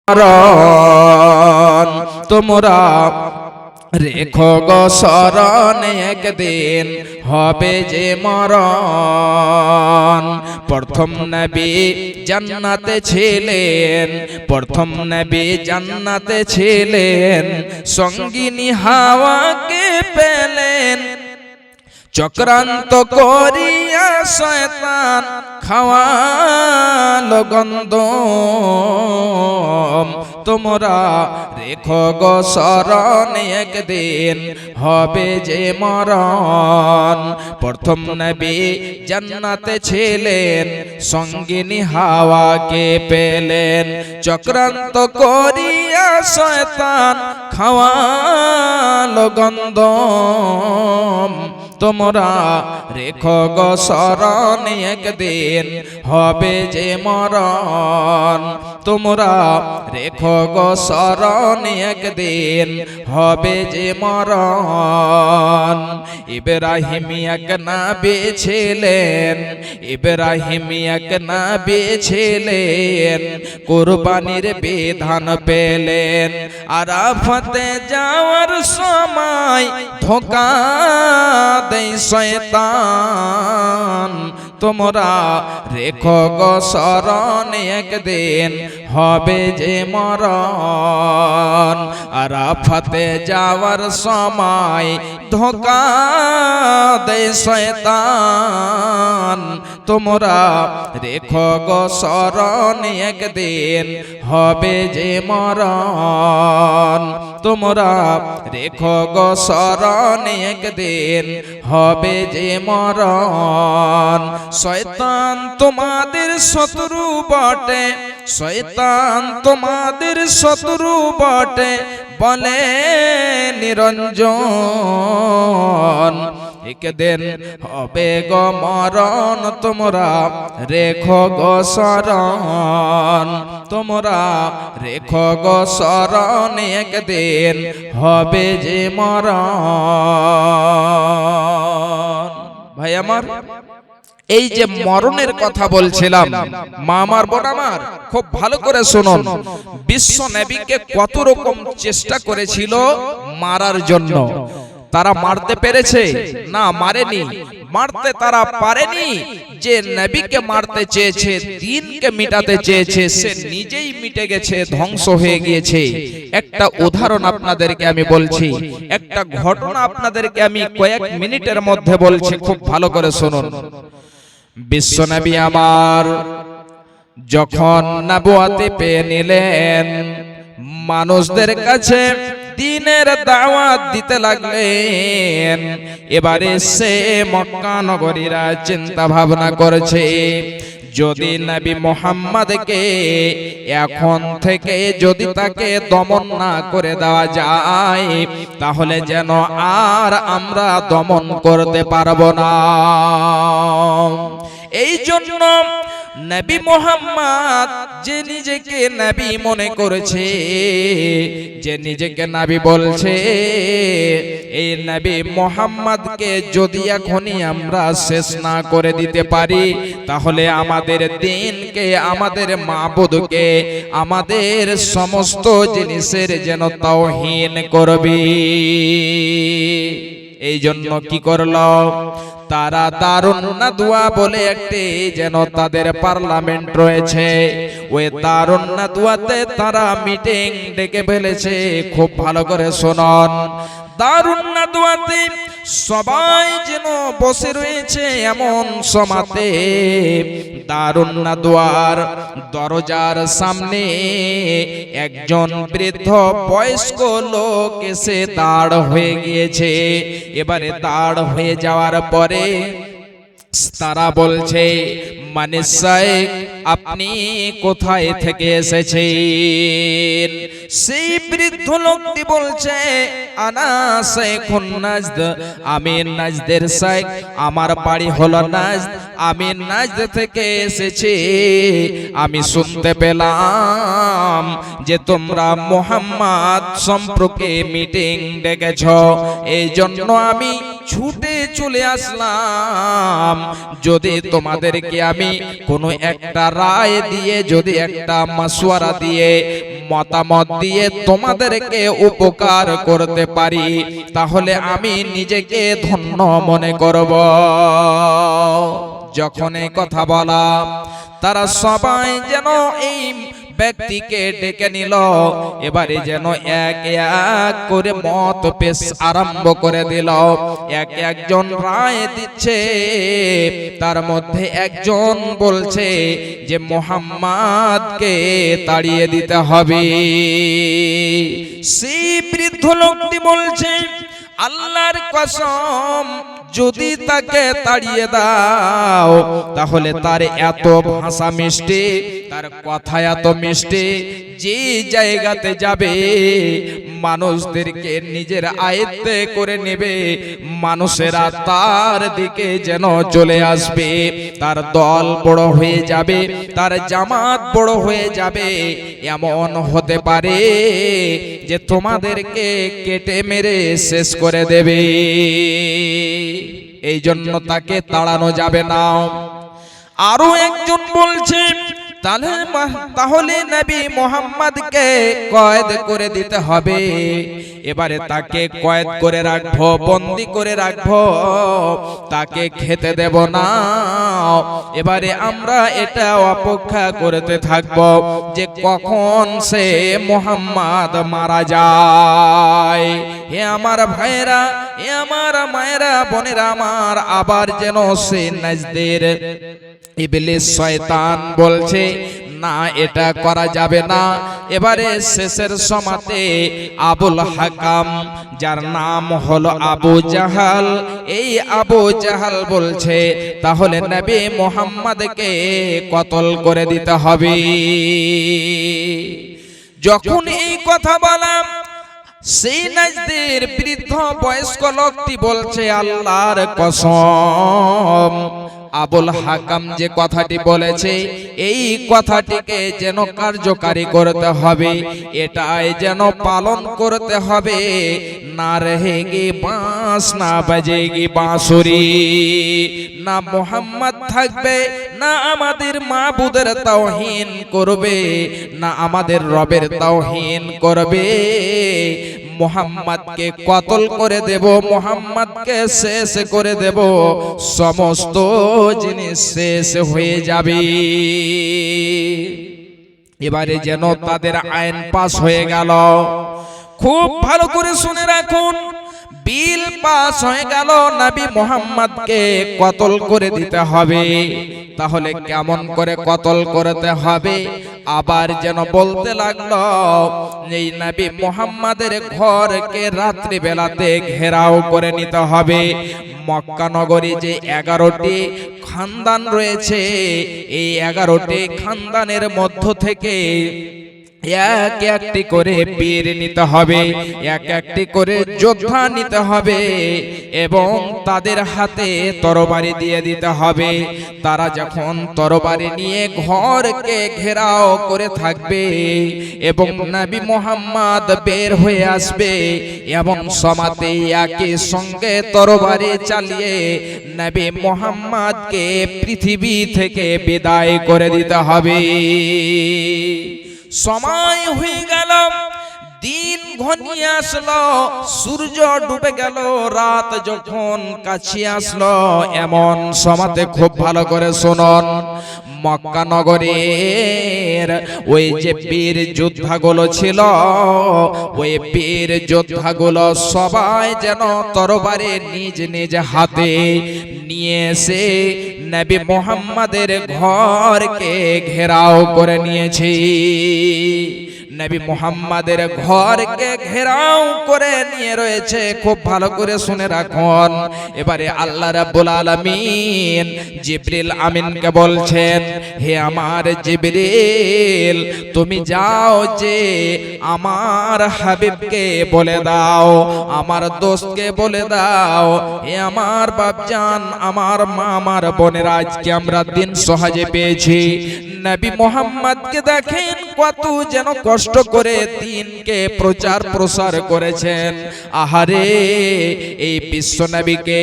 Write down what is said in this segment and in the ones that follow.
মরণ তোমরা রেখো গো শরণ, একদিন হবে যে মরণ। প্রথম নবী জান্নাতে ছিলেন, প্রথম নবী জান্নাতে ছিলেন, সঙ্গিনী হাওয়াকে পেলেন। চক্রান্ত করিয়া শয়তান খাওয়ালো গন্ধম। তোমরা রেখো গো শরণ, একদিন হবে যে মরণ। প্রথম নবী জান্নাতে ছিলেন, সঙ্গিনী হাওয়াকে পেলেন। চক্রান্ত করিয়া শয়তান খাওয়ালো গন্ধম। তোমরা রেখো গো শরণ, একদিন হবে যে মরণ। তোমরা রেখো গো শরণ, একদিন হবে যে মরণ। ইব্রাহিম এক নবী ছিলেন, ইব্রাহিম এক নবী ছিলেন, কুরবানির বিধান পেলেন। আরাফাতে যাওয়ার সময় ধোঁকা দেয় শয়তান। তোমরা রেখো গো শরণ, একদিন হবে যে মরণ। আরাফাতে যাওয়ার সময় ধোঁকা দেয় শয়তান। তোমরা রেখো গো শরণ, একদিন হবে যে মরণ। তোমরা রেখো গো শরণ, একদিন হবে যে মরণ। শয়তান তোমাদের শত্রু বটে, শয়তান তোমাদের শত্রু বটে, বলে নিরঞ্জন। একদিন হবে গো মরণ, তোমরা রেখো গো শরণ। তোমরা রেখো গো শরণ, একদিন হবে যে মরণ। ভাই আমার, এই যে মরণের কথা বলছিলাম, মা আমার, বোন আমার, খুব ভালো করে শুনুন। বিশ্ব নবীকে কত রকম চেষ্টা করেছিল মারার জন্য। তারা মারতে পেরেছে? না, মারেনি। মারতে তারা পারেনি। যে নবীকে মারতে চেয়েছে, দ্বীনকে মিটাতে চেয়েছে, সে নিজেই মিটে গেছে, ধ্বংস হয়ে গিয়েছে। একটা উদাহরণ আপনাদেরকে আমি বলছি, একটা ঘটনা আপনাদেরকে আমি কয়েক মিনিটের মধ্যে বলছি, খুব ভালো করে শুনুন। বিশ্বনবী আমার যখন নবুয়ত পেয়ে নিলেন, মানুষদের কাছে দ্বীনের দাওয়াত দিতে লাগলেন। এবারে সে মক্কা নগরীরা চিন্তা ভাবনা করেছে, যদি নবী মুহাম্মদকে এখন থেকে যদি তাকে দমন না করে দেওয়া যায়, তাহলে যেন আর আমরা দমন করতে পারবো না। এই জন্য নবী মুহাম্মদ যে নিজেকে নবী মনে করেছে, যে নিজেকে নবী বলছে, এই নবী মুহাম্মদকে যদি এখনই আমরা শেষ না করে দিতে পারি, তাহলে আমাদের দ্বীনকে, আমাদের মাবুদকে, আমাদের সমস্ত জিনিসের যেন তাওহীন করবে। এই জন্য কি করলো তারা? দারুন নাদওয়া বলে একটি যেন তাদের পার্লামেন্ট রয়েছে, ওই দারুন নাদওয়াতে তারা মিটিং ডেকে ফেলেছে। খুব ভালো করে শুনুন, দারুন নাদওয়াতে সবাই যেন বসে রয়েছে এমন সময়তে দারুন নাদওয়ার দরজার সামনে একজন বৃদ্ধ বয়স্ক লোক এসে দাঁড় হয়ে গিয়েছে। এবারে দাঁড় হয়ে যাওয়ার পরে তারা বলছে, মানে সাহেব আপনি কোথায় থেকে এসেছেন? সেই বৃদ্ধ লোকটি বলছে, আনা শেখুন নাজদ, আমি নাজদের শেখ, আমার বাড়ি হলো নাজদ, আমি নাজদ থেকে এসেছি। আমি শুনতে পেলাম যে তোমরা মুহাম্মদ সম্পর্কে মিটিং ডেকেছ, এই জন্য আমি ছুটে চলে আসলাম যদি তোমাদেরকে আমি কোনো একটা রায় দিয়ে, যদি একটা মাসওয়ারা দিয়ে, মতামত দিয়ে তোমাদেরকে উপকার করতে পারি, তাহলে আমি নিজেকে ধন্য মনে করব। যখন এই কথা বলা, তারা সবাই যেন এই ব্যক্তিকে ডেকে নিল। এবারে যেন এক এক করে মত পেশ আরম্ভ করে দিল। একজন রায় দিচ্ছে। তার মধ্যে একজন বলছে যে মুহাম্মাদকে তাড়িয়ে দিতে হবে। সেই বৃদ্ধ লোকটি বলছে, আল্লাহর কসম, যদি তাকে তাড়িয়ে দাও তাহলে তার এত ভাষা মিষ্টি, তার কথা এত মিষ্টি, যে জায়গাতে যাবে মানুষদেরকে নিজের আয়ত্তে করে নেবে, মানুষেরা তার দিকে যেন চলে আসবে, তার দল বড় হয়ে যাবে, তার জামাত বড় হয়ে যাবে। এমন হতে পারে যে তোমাদেরকে কেটে মেরে শেষ করে দেবে। এই জন্য তাকে তাড়ানো যাবে না। আরো একজন বলছে, তাহলে নবী মুহাম্মদকে কয়েদ করে দিতে হবে। এবারে তাকে কয়েদ করে রাখবো, বন্দী করে রাখবো, তাকে খেতে দেব না। এবারে আমরা এটা অপেক্ষা করতে থাকবো যে কখন সে মুহাম্মদ মারা যায়। হে আমার ভাইরা, হে আমার মায়েরা, বোনেরা আমার, আবার যেন সে নাজদের ইবলিস শয়তান বলছে, না এটা করা যাবে না। এবারে শেষের সময়তে আবুল হাকাম, যার নাম হলো আবু জাহাল, এই আবু জাহাল বলছে তাহলে নবী মুহাম্মদকে কতল করে দিতে হবে। যখন এই কথা বললাম, সেই নাজদের বৃদ্ধ বয়স্ক লোকটি বলছে, আল্লাহর কসম, আবুল হাকাম যে কথাটি বলেছে এই কথাটিকে যেন কার্যকারী করতে হবে, এটাই যেন পালন করতে হবে। না রহেগি বাঁশ, না বাজেগি বাঁশুরি, না মুহাম্মদ থাকবে, না আমাদের মাবুদের তাওহীন করবে, না আমাদের রবের তাওহীন করবে। মুহাম্মদকে কতল করে দেব, মুহাম্মদকে শেষ করে দেব, সমস্ত জিনিস শেষ হয়ে যাবে। এবারে যেন তাদের আইন পাস হয়ে গেল। খুব ভালো করে শুনে রাখুন, বিল পাস হয়ে গেল, নবী মুহাম্মদকে কতল করে দিতে হবে। তাহলে কেমন করে কতল করতে হবে? আবার যেন বলতে লাগলো, এই নবী মুহাম্মাদের ঘরকে রাত্রি বেলাতে ঘেরাও করে নিতে হবে। মক্কা নগরী যে 11টি খানদান রয়েছে, এই 11টি খানদানের মধ্য থেকে এক একটি করে বীর নিতে হবে, এক একটি করে যোদ্ধা নিতে হবে এবং তাদের হাতে তরবারি দিয়ে দিতে হবে। তারা যখন তরবারি নিয়ে ঘরকে ঘেরাও করে থাকবে এবং নবী মুহাম্মদ বের হয়ে আসবে, এমন সময়তে একই সঙ্গে তরবারি চালিয়ে নবী মুহাম্মদকে পৃথিবী থেকে বিদায় করে দিতে হবে। সময় হয়ে গেল, দিন ঘনিয়ে আসলো, সূর্য ডুবে গেল, রাত যখন কাছে আসলো, এমন সময়তে খুব ভালো করে শুনুন, মক্কা নগরের ওই যে বীর যোদ্ধাগুলো ছিল, ওই বীর যোদ্ধাগুলো সবাই যেন তরবারি নিজ নিজ হাতে নিয়ে এসে নবী মুহাম্মাদের ঘরকে ঘেরাও করে নিয়েছে। নবী মুহাম্মাদের ঘরকে ঘেরাও করে নিয়ে রয়েছে। খুব ভালো করে শুনে রাখুন। এবারে আল্লাহ রাব্বুল আলামিন জিবরিল আমিনকে বলছেন, হে আমার জিবরিল, তুমি যাও যে আমার হাবিবকে বলে দাও, আমার দোস্তকে বলে দাও, হে আমার বাপজান, আমার মা, আমার বোনেরা, আজকে আমরা দিন সহজে পেয়েছি। নবী মুহাম্মদকে দেখেন কত যেন কষ্ট করে দিনকে প্রচার প্রসার করেছেন। আহারে এই বিশ্ব নবীকে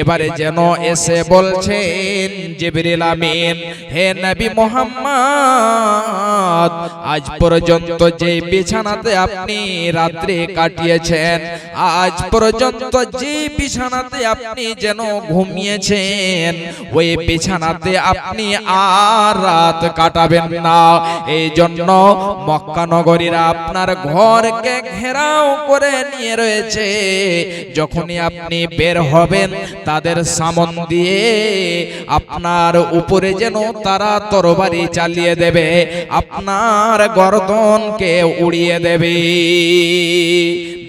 এবারে যেন এসে বলছেন জিবরিল আমিন, হে নবী মুহাম্মদ, আজ পর্যন্ত যে বিছানাতে আপনি রাত্রি কাটিয়েছেন, আজ পর্যন্ত যে বিছানাতে আপনি যেন ঘুমিয়েছেন, ওই বিছানাতে আপনি আর রাত কাটাবেন না। এই জন্য মক্কা নগরীরা আপনার ঘরকে ঘেরাও করে নিয়ে রয়েছে। যখনই আপনি বের হবেন তাদের সামন দিয়ে আপনার উপরে যেন তারা তরবারি চালিয়ে দেবে, আপনার গর্দনকে উড়িয়ে দেবে।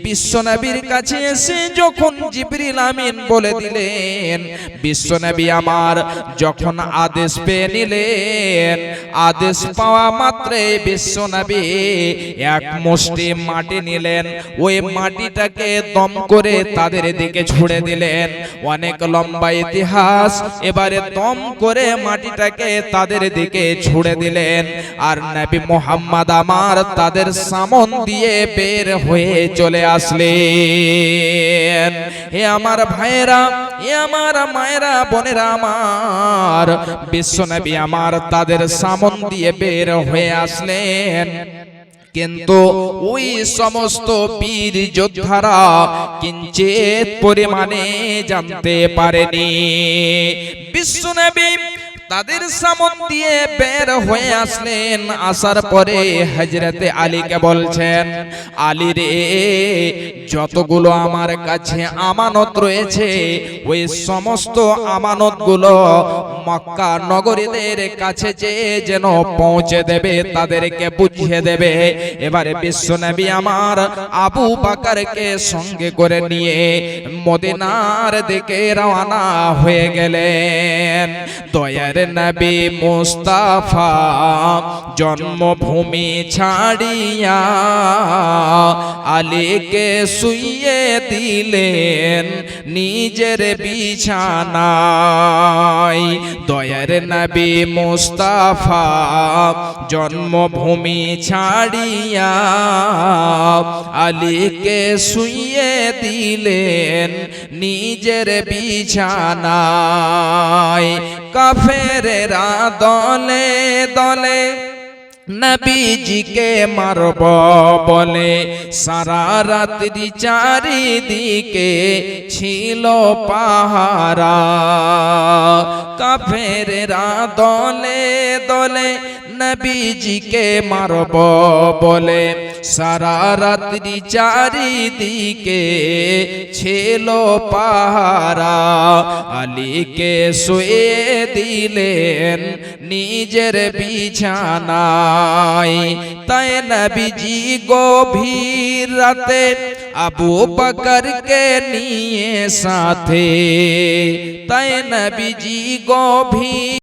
বিশ্বনবীর কাছে এসে যখন জিবরিল আমিন বলে দিলেন, বিশ্বনবী আমার যখন আদেশ পেয়ে নিলেন, আদেশ পাওয়া মাত্রে বিশ্বনবী এক মুষ্টি মাটি নিলেন, ওই মাটিটাকে দম করে তাদের দিকে ছুড়ে দিলেন। অনেক লম্বা ইতিহাস। এবারে দম করে মাটিটাকে তাদের দিকে ছুড়ে দিলেন, আর নবী মুহাম্মদ আমার তাদের সামন দিয়ে বের হয়ে চলে আসলেন। হে আমার ভাইরা, হে আমার মায়েরা, বোনেরা আমার, বিশ্বনবী আমার তাদের সামন দিয়ে বের হয়ে আসলেন। কিন্তু ওই সমস্ত বীর যোদ্ধারা কিঞ্চিত পরিমাণে জানতে পারেনি। বিশ্বনবী তাদের সামন দিয়ে বের হয়ে আসলেন। আসার পরে হযরতে আলীকে বলছেন, আলী রে, যতগুলো আমার কাছে আমানত রয়েছে, ওই সমস্ত আমানতগুলো মক্কা নগরীদের কাছে যেন পৌঁছে দেবে, তাদেরকে বুঝিয়ে দেবে। এবারে বিশ্বনবী আমার আবু বকরকে সঙ্গে করে নিয়ে মদিনার দিকে রওনা হয়ে গেলেন। দয়ার নবী মুস্তাফা জন্মভূমি ছাড়িয়া আলীকে শুইয়ে দিলেন নিজের বিছানায়। দয়ার নবী মুস্তাফা জন্মভূমি ছাড়িয়া আলীকে শুইয়ে দিলেন নিজের বিছানায়। কাফেরেরা দলে দলে নবীজিকে মারব বলে সারা রাত্রি চারিদিকে ছিল পাহারা। কাফেরেরা দলে দলে নবীজিকে মারব বলে সারা রাত্রি চারিদিকে ছিল পাহারা। আলীকে শুয়ে দিলেন নিজের বিছানায়। তাই নবীজি গভীর রাতে আবু বকরকে নিয়ে সাথে, তাই নবীজি গভীর